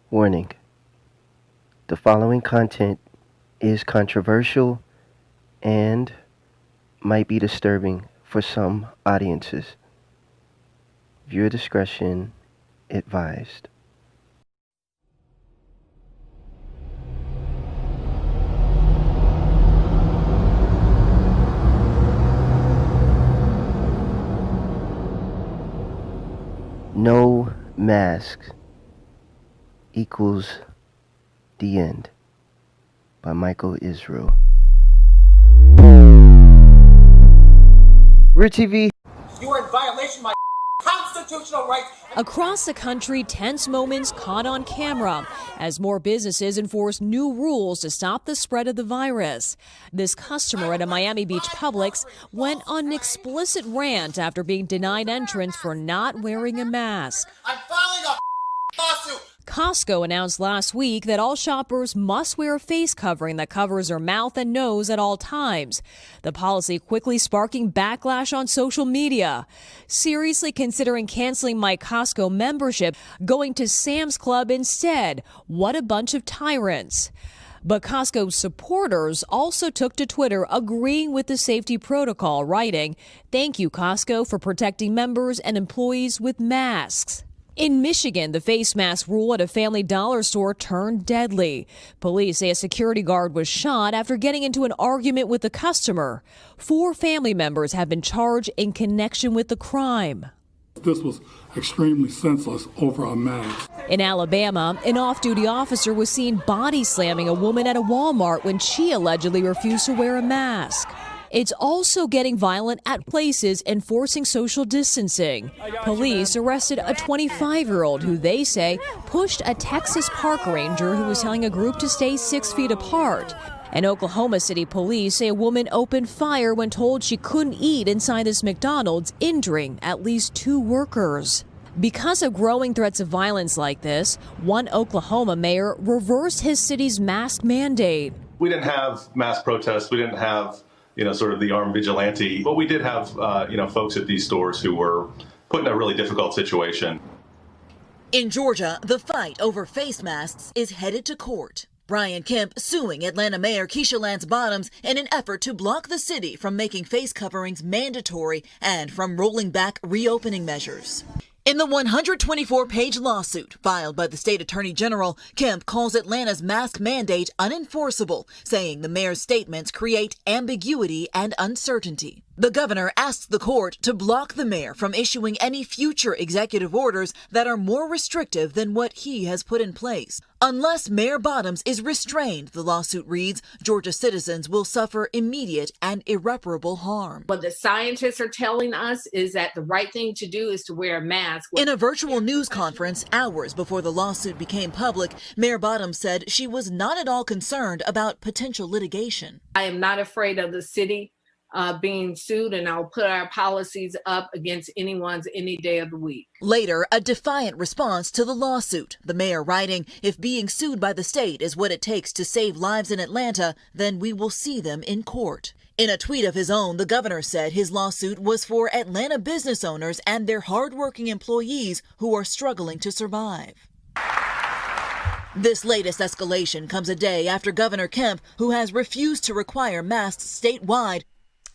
Warning: the following content is controversial and might be disturbing for some audiences. Viewer discretion advised. No mask equals the end, by Michael Israel. Real TV. You are in violation of my constitutional rights. Across the country, tense moments caught on camera as more businesses enforce new rules to stop the spread of the virus. This customer at a Miami Beach Publix went on an explicit rant after being denied entrance for not wearing a mask. I'm filing a lawsuit. Costco announced last week that all shoppers must wear a face covering that covers their mouth and nose at all times. The policy quickly sparking backlash on social media. Seriously considering canceling my Costco membership, going to Sam's Club instead. What a bunch of tyrants. But Costco supporters also took to Twitter agreeing with the safety protocol, writing, "Thank you, Costco, for protecting members and employees with masks." In Michigan, the face mask rule at a Family Dollar store turned deadly. Police say a security guard was shot after getting into an argument with a customer. 4 family members have been charged in connection with the crime. This was extremely senseless over a mask. In Alabama, an off-duty officer was seen body slamming a woman at a Walmart when she allegedly refused to wear a mask. It's also getting violent at places enforcing social distancing. Police arrested a 25-year-old who they say pushed a Texas park ranger who was telling a group to stay 6 feet apart. And Oklahoma City police say a woman opened fire when told she couldn't eat inside this McDonald's, injuring at least 2 workers. Because of growing threats of violence like this, one Oklahoma mayor reversed his city's mask mandate. We didn't have mass protests. We didn't have sort of the armed vigilante. But we did have, folks at these stores who were put in a really difficult situation. In Georgia, the fight over face masks is headed to court. Brian Kemp suing Atlanta Mayor Keisha Lance Bottoms in an effort to block the city from making face coverings mandatory and from rolling back reopening measures. In the 124-page lawsuit filed by the state attorney general, Kemp calls Atlanta's mask mandate unenforceable, saying the mayor's statements create ambiguity and uncertainty. The governor asks the court to block the mayor from issuing any future executive orders that are more restrictive than what he has put in place. Unless Mayor Bottoms is restrained, the lawsuit reads, Georgia citizens will suffer immediate and irreparable harm. What the scientists are telling us is that the right thing to do is to wear a mask. In a virtual news conference hours before the lawsuit became public, Mayor Bottoms said she was not at all concerned about potential litigation. I am not afraid of the city being sued, and I'll put our policies up against anyone's any day of the week. Later, a defiant response to the lawsuit, the mayor writing, "If being sued by the state is what it takes to save lives in Atlanta, then we will see them in court." In a tweet of his own, the governor said his lawsuit was for Atlanta business owners and their hardworking employees who are struggling to survive. This latest escalation comes a day after Governor Kemp, who has refused to require masks statewide.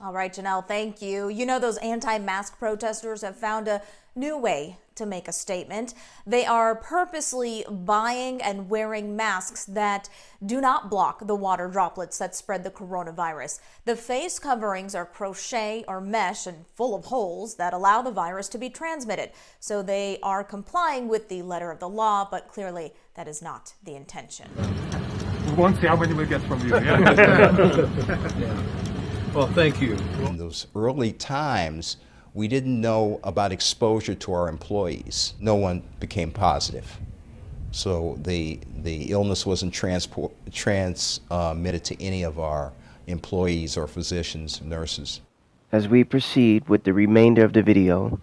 All right, Janelle, thank you. You know, those anti-mask protesters have found a new way to make a statement. They are purposely buying and wearing masks that do not block the water droplets that spread the coronavirus. The face coverings are crochet or mesh and full of holes that allow the virus to be transmitted. So they are complying with the letter of the law, but clearly that is not the intention. We won't see how many we get from you. Yeah. Well, thank you. In those early times, we didn't know about exposure to our employees. No one became positive. So the illness wasn't transmitted to any of our employees or physicians, nurses. As we proceed with the remainder of the video,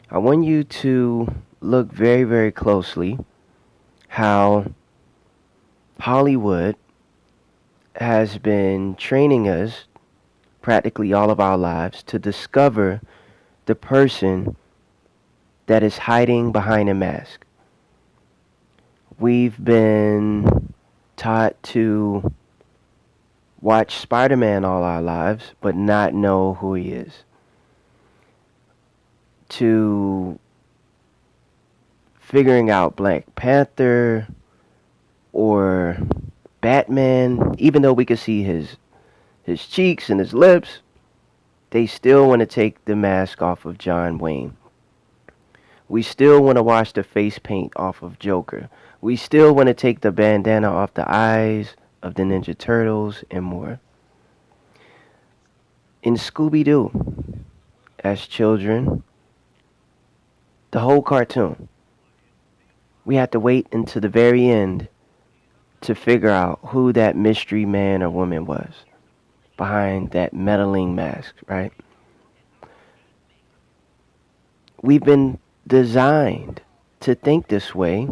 I want you to look very, very closely how Hollywood has been training us practically all of our lives to discover the person that is hiding behind a mask. We've been taught to watch Spider-Man all our lives, but not know who he is. To figuring out Black Panther or Batman, even though we could see his cheeks and his lips, they still want to take the mask off of John Wayne. We still want to wash the face paint off of Joker. We still want to take the bandana off the eyes of the Ninja Turtles and more. In Scooby-Doo, as children, the whole cartoon, we had to wait until the very end to figure out who that mystery man or woman was behind that meddling mask, right? We've been designed to think this way.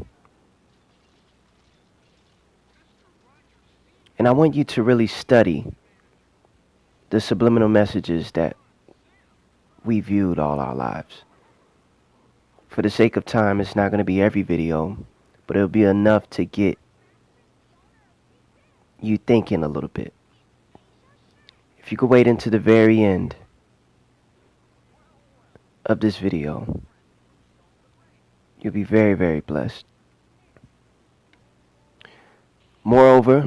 And I want you to really study the subliminal messages that we viewed all our lives. For the sake of time, it's not going to be every video, but it'll be enough to get you thinking a little bit. If you could wait until the very end of this video, you'll be very, very blessed. Moreover,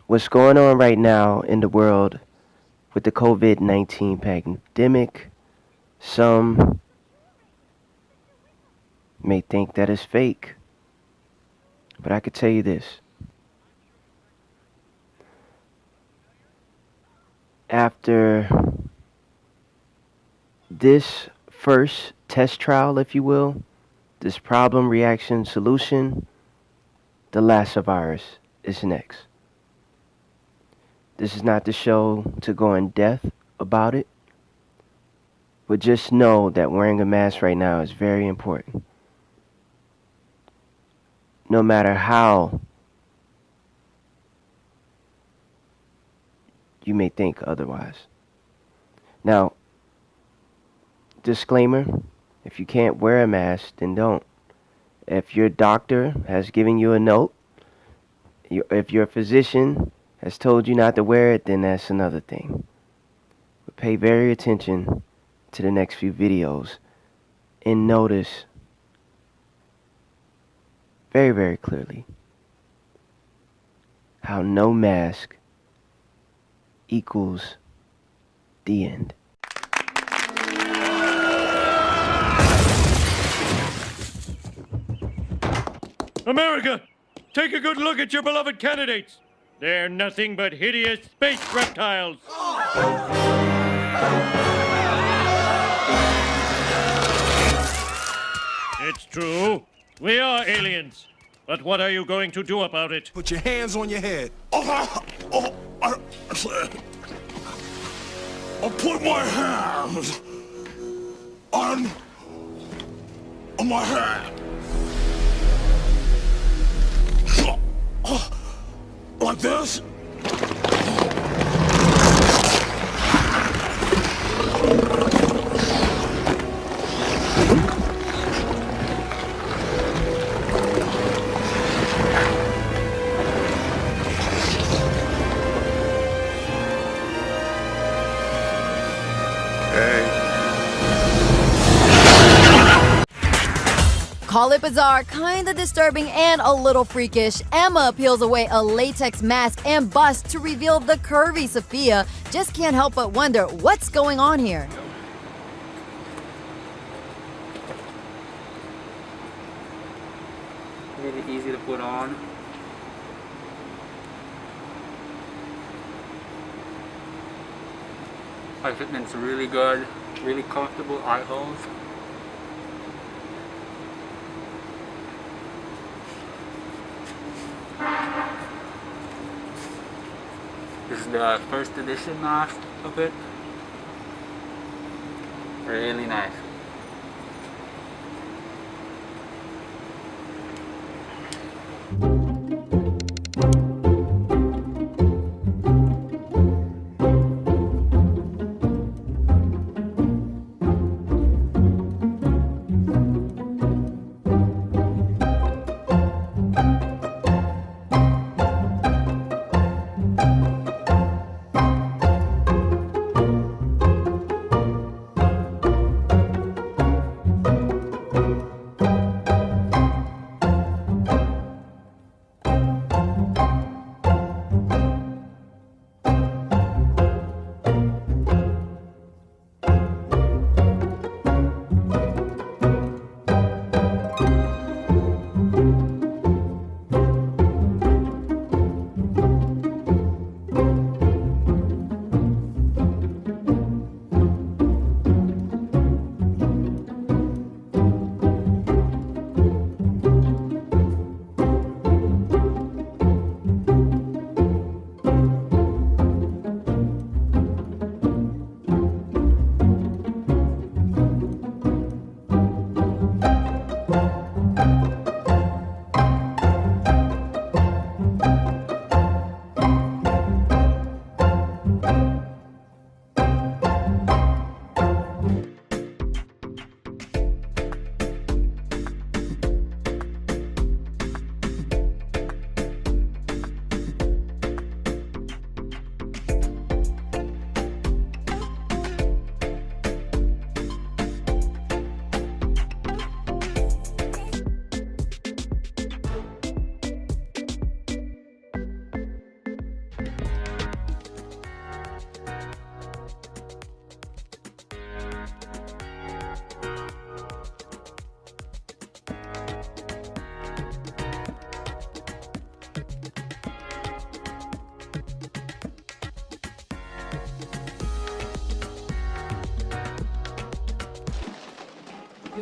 what's going on right now in the world with the COVID-19 pandemic, some may think that is fake, but I could tell you this. After this first test trial, if you will, this problem, reaction, solution, the Lassa virus is next. This is not the show to go in depth about it, but just know that wearing a mask right now is very important. No matter how you may think otherwise. Now, disclaimer, if you can't wear a mask, then don't. If your doctor has given you a note, if your physician has told you not to wear it, then that's another thing. But pay very attention to the next few videos and notice very, very clearly how no mask equals the end. America, take a good look at your beloved candidates. They're nothing but hideous space reptiles. It's true. We are aliens. But what are you going to do about it? Put your hands on your head. I'll put my hands on my head. Like this? Call it bizarre, kinda disturbing, and a little freakish. Emma peels away a latex mask and busts to reveal the curvy Sophia. Just can't help but wonder what's going on here. Really easy to put on. Eye fitment's really good, really comfortable eye holes. This is the first edition mask of it. Really nice.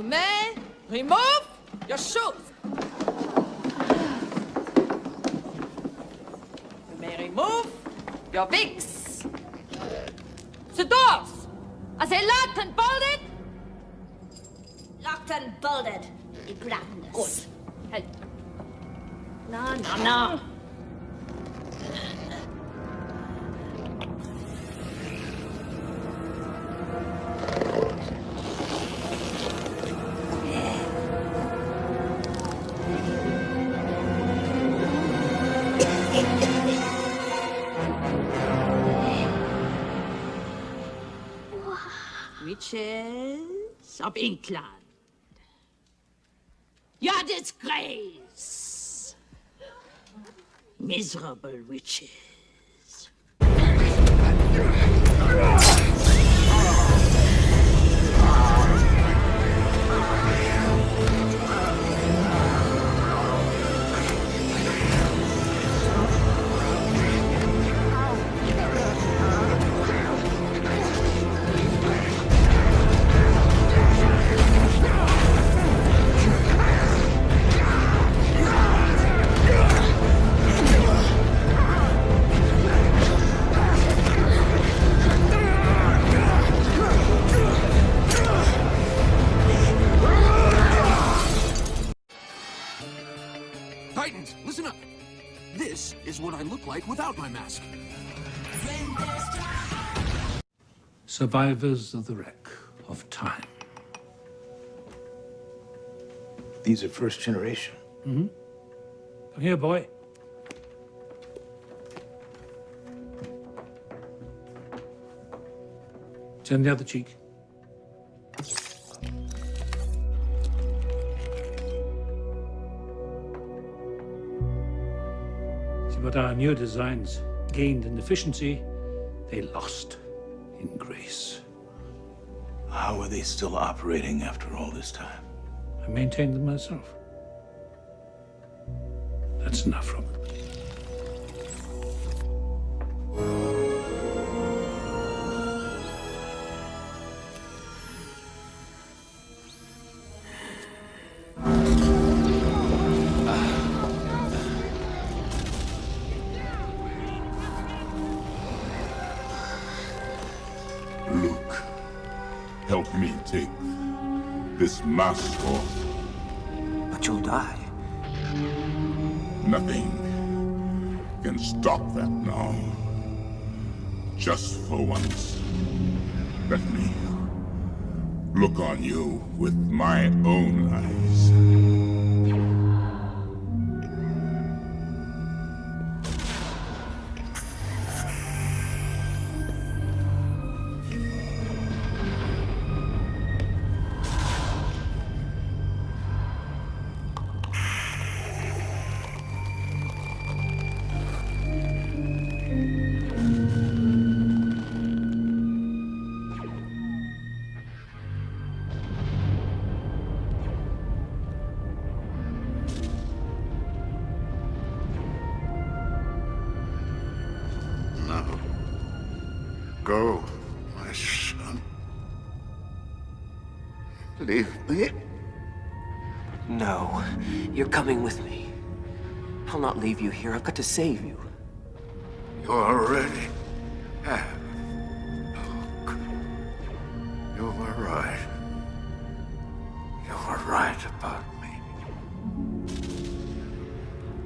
You may remove your shoes. You may remove your wigs. The doors, are they locked and bolted? Locked and bolted. Ignorance. Good. No. Witches of England. Your disgrace. Miserable witches. Titans, listen up. This is what I look like without my mask. Survivors of the wreck of time. These are first generation. Mm-hmm. Come here, boy. Turn the other cheek. But our new designs gained in efficiency, they lost in grace. How are they still operating after all this time? I maintained them myself. That's enough, Robert. Luke, help me take this mask off. But you'll die. Nothing can stop that now. Just for once, let me look on you with my own eyes. Go, my son. Leave me. No, you're coming with me. I'll not leave you here. I've got to save you. You already have. Look, you were right. You were right about me.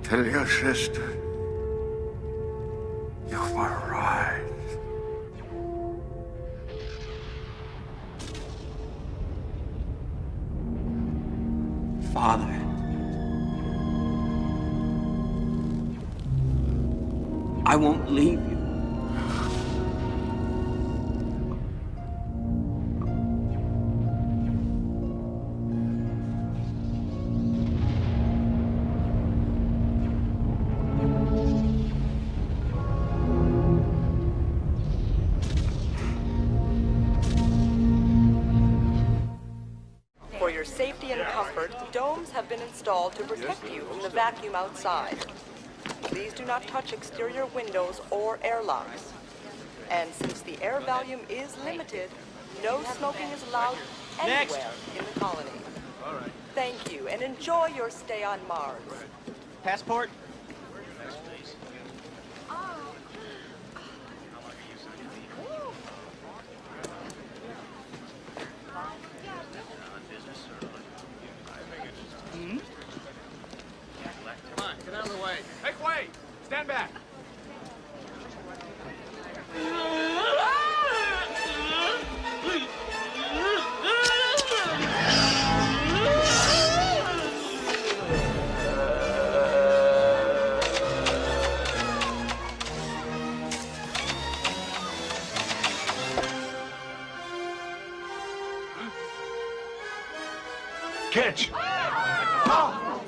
Tell your sister you were right. Father. I won't leave you. For your safety and comfort, domes have been installed to protect you from the vacuum outside. Please do not touch exterior windows or airlocks. And since the air volume is limited, no smoking is allowed anywhere in the colony. All right. Thank you, and enjoy your stay on Mars. Passport? Come on, get out of the way. Make way! Stand back! Catch!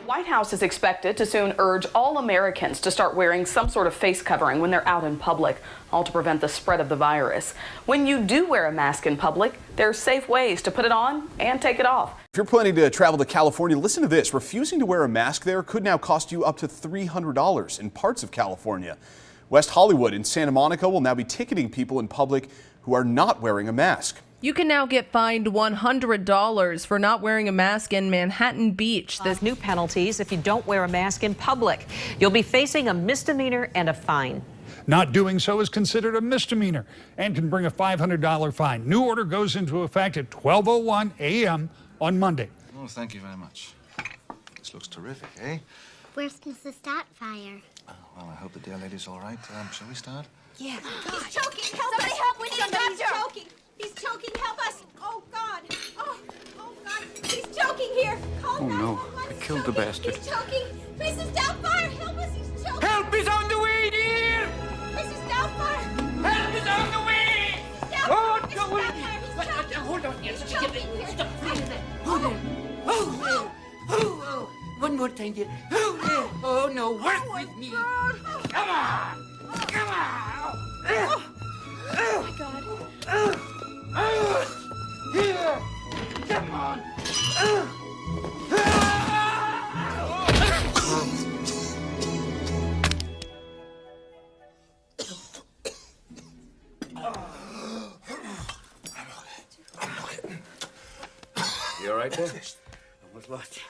White House is expected to soon urge all Americans to start wearing some sort of face covering when they're out in public, all to prevent the spread of the virus. When you do wear a mask in public, there are safe ways to put it on and take it off. If you're planning to travel to California, listen to this. Refusing to wear a mask there could now cost you up to $300 in parts of California. West Hollywood and Santa Monica will now be ticketing people in public who are not wearing a mask. You can now get fined $100 for not wearing a mask in Manhattan Beach. There's new penalties if you don't wear a mask in public. You'll be facing a misdemeanor and a fine. Not doing so is considered a misdemeanor and can bring a $500 fine. New order goes into effect at 12:01 a.m. on Monday. Oh, thank you very much. This looks terrific, eh? Where's Mrs. Startfire? Oh, well, I hope the dear lady's all right. Shall we start? Yeah. He's choking. Help us. Help. We need a doctor. He's choking. He's choking. Help us. Oh, God. Oh, God. He's choking here. Call 911. no. I killed the bastard. He's choking. Mrs. Doubtfire, help us. He's choking. Help is on the way, dear! Mrs. Doubtfire. Help is on the way! Doubtfire. Don't go in! Hold on. He's choking here. Stop breathing. Hold on. Oh. One more time, dear. Oh, no. Work with me. Come on. Come on. Oh, my God. Here. Come on. You all right there? Almost lost you.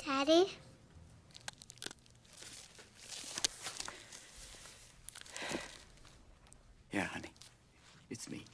Daddy? Yeah, honey. It's me.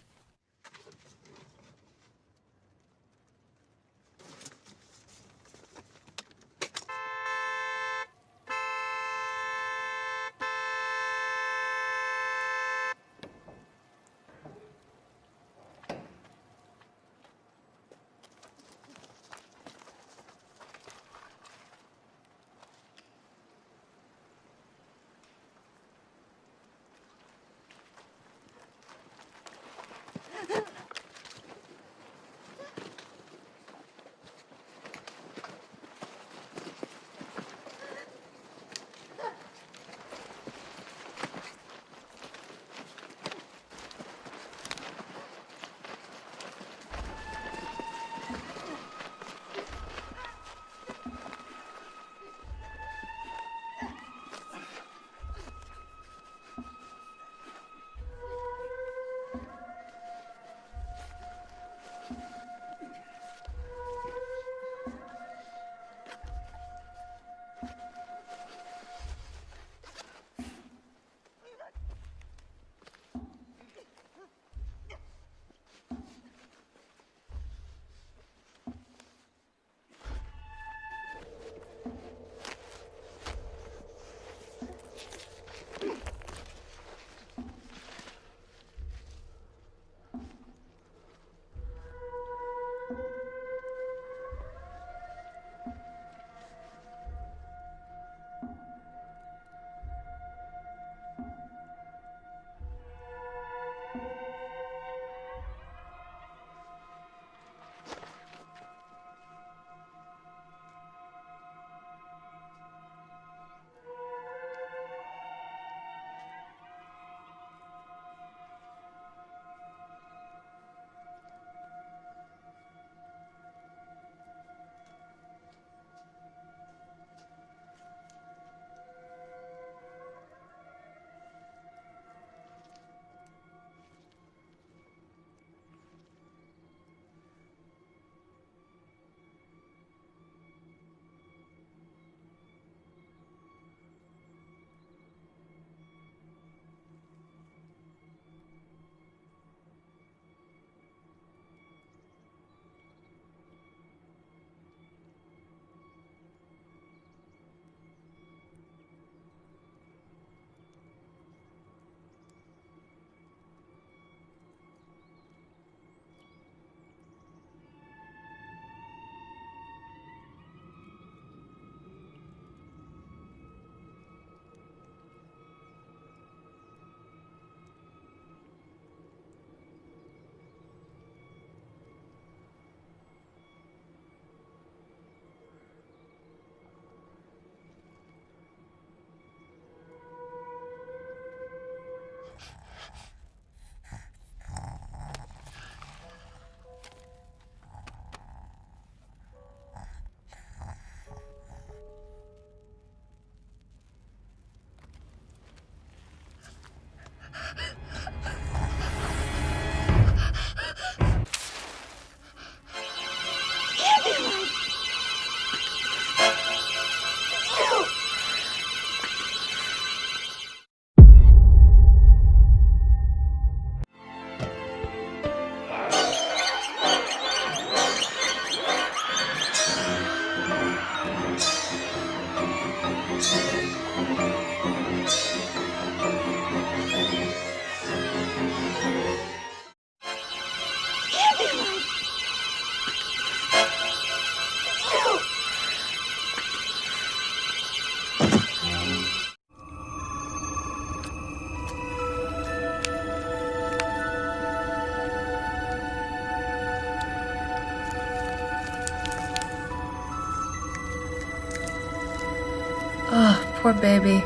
Poor baby.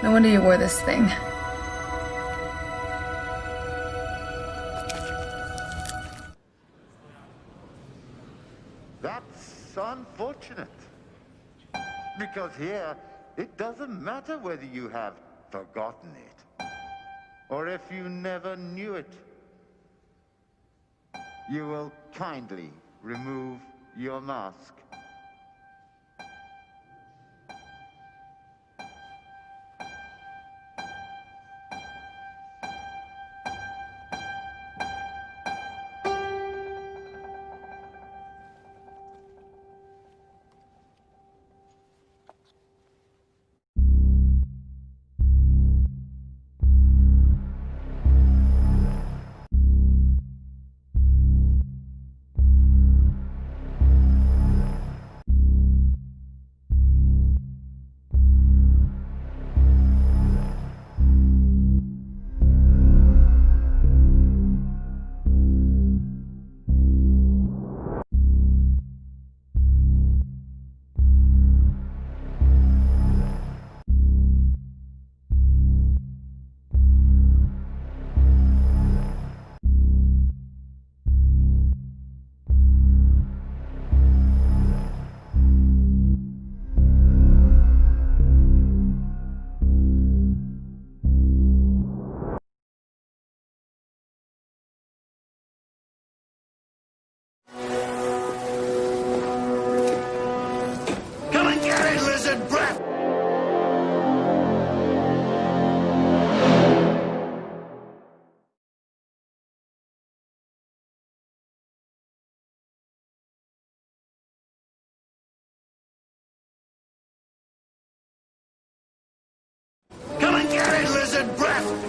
No wonder you wore this thing. That's unfortunate. Because here, it doesn't matter whether you have forgotten it, or if you never knew it. You will kindly remove your mask. Come and get it, lizard breath! Come and get it, lizard breath!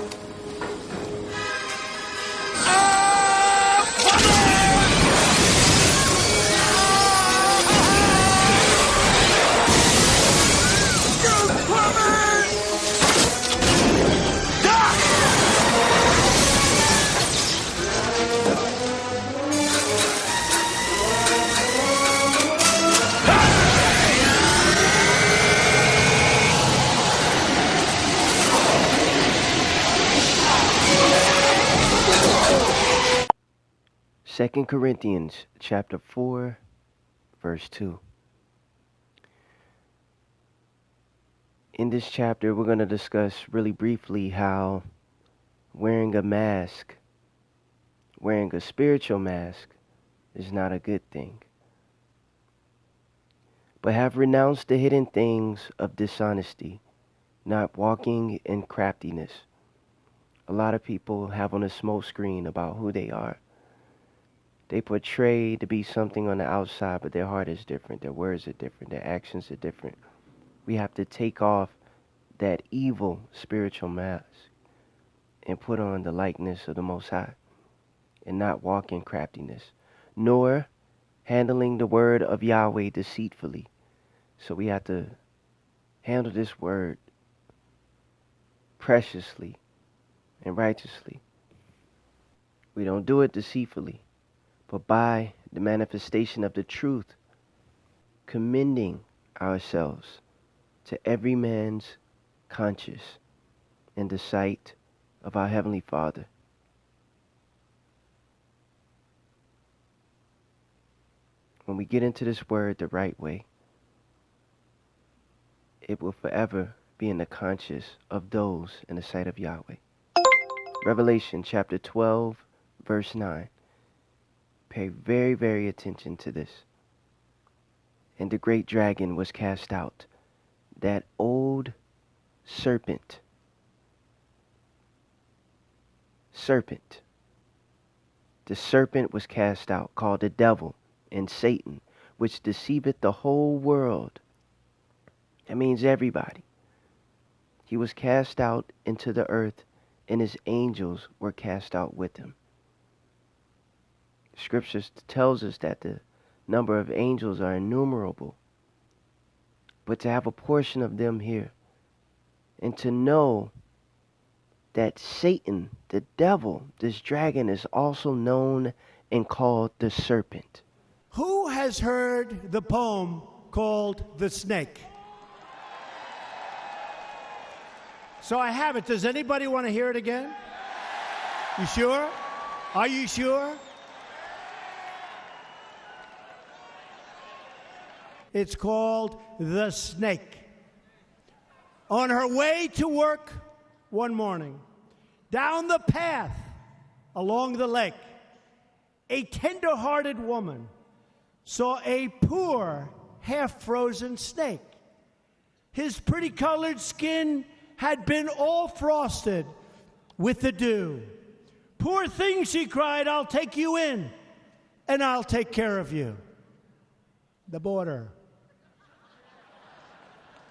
Second Corinthians chapter 4, verse 2. In this chapter, we're going to discuss really briefly how wearing a mask, wearing a spiritual mask, is not a good thing. But have renounced the hidden things of dishonesty, not walking in craftiness. A lot of people have on a smoke screen about who they are. They portray to be something on the outside, but their heart is different. Their words are different. Their actions are different. We have to take off that evil spiritual mask and put on the likeness of the Most High and not walk in craftiness, nor handling the word of Yahweh deceitfully. So we have to handle this word preciously and righteously. We don't do it deceitfully, but by the manifestation of the truth, commending ourselves to every man's conscience in the sight of our Heavenly Father. When we get into this word the right way, it will forever be in the conscience of those in the sight of Yahweh. Revelation chapter 12, verse 9. Pay very, very attention to this. And the great dragon was cast out, that old serpent. The serpent was cast out, called the devil and Satan, which deceiveth the whole world. That means everybody. He was cast out into the earth, and his angels were cast out with him. Scripture tells us that the number of angels are innumerable. But to have a portion of them here, and to know that Satan, the devil, this dragon, is also known and called the serpent. Who has heard the poem called The Snake? So I have it. Does anybody want to hear it again? You sure? Are you sure? It's called The Snake. On her way to work one morning, down the path along the lake, a tender-hearted woman saw a poor, half-frozen snake. His pretty-colored skin had been all frosted with the dew. "Poor thing," she cried, "I'll take you in, and I'll take care of you." The border.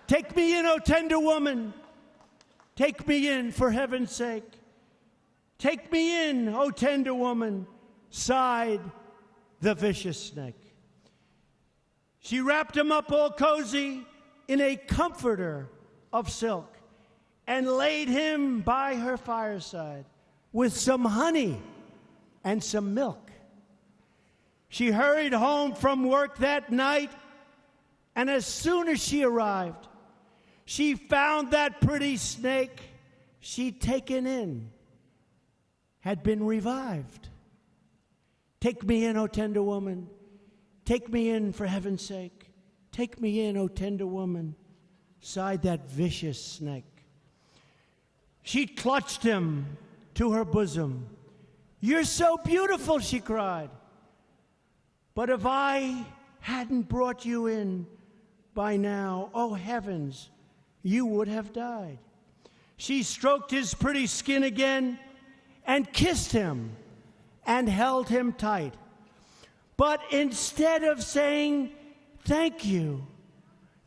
"Take me in, O tender woman. Take me in, for heaven's sake. Take me in, O tender woman," sighed the vicious snake. She wrapped him up all cozy in a comforter of silk and laid him by her fireside with some honey and some milk. She hurried home from work that night, and as soon as she arrived, she found that pretty snake she'd taken in had been revived. "Take me in, O tender woman. Take me in, for heaven's sake. Take me in, O tender woman," sighed that vicious snake. She clutched him to her bosom. "You're so beautiful," she cried. "But if I hadn't brought you in by now, oh heavens, you would have died." She stroked his pretty skin again and kissed him and held him tight. But instead of saying thank you,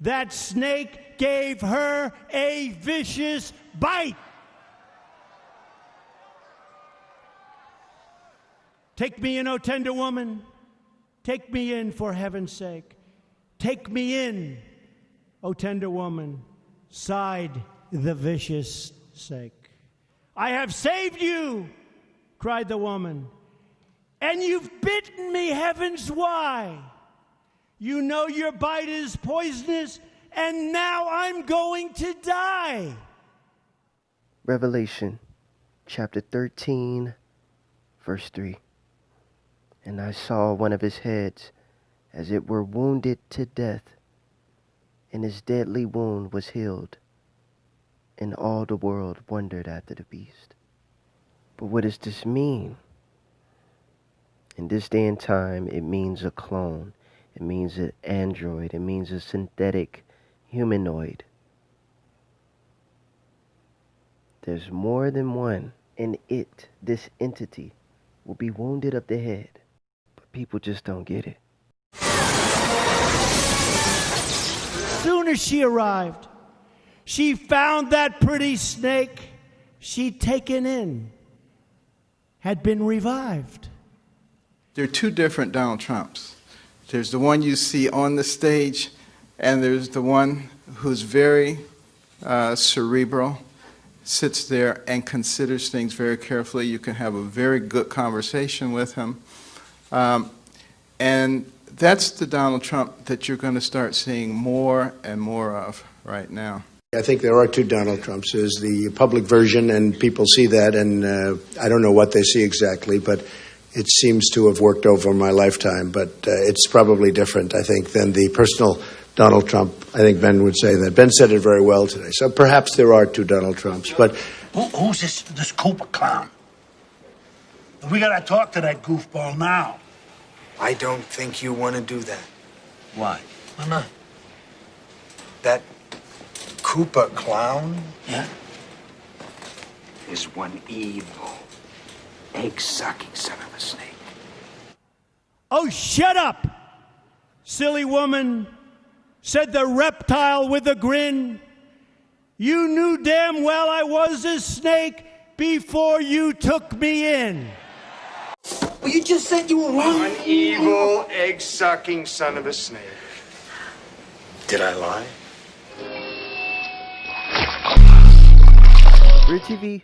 that snake gave her a vicious bite. "Take me in, O tender woman. Take me in, for heaven's sake. Take me in, O tender woman," sighed the vicious snake. "I have saved you," cried the woman, "and you've bitten me, heavens, why? You know your bite is poisonous, and now I'm going to die." Revelation chapter 13, verse 3. "And I saw one of his heads as it were wounded to death, and his deadly wound was healed, and all the world wondered after the beast." But what does this mean? In this day and time, it means a clone. It means an android. It means a synthetic humanoid. There's more than one, and this entity, will be wounded of the head. But people just don't get it. Soon as she arrived, she found that pretty snake she'd taken in had been revived. There are two different Donald Trumps. There's the one you see on the stage, and there's the one who's very cerebral, sits there and considers things very carefully. You can have a very good conversation with him. And that's the Donald Trump that you're going to start seeing more and more of right now. I think there are two Donald Trumps. There's the public version, and people see that, and I don't know what they see exactly, but it seems to have worked over my lifetime. But it's probably different, I think, than the personal Donald Trump. I think Ben would say that. Ben said it very well today. So perhaps there are two Donald Trumps, but... Who's this Cooper clown? We gotta talk to that goofball now. I don't think you want to do that. Why? Why not? That Cooper clown? Yeah? Is one evil, egg-sucking son of a snake. "Oh, shut up, silly woman," said the reptile with a grin. "You knew damn well I was a snake before you took me in." Well, you just said you were wrong. One evil, egg-sucking son of a snake. Did I lie? Real TV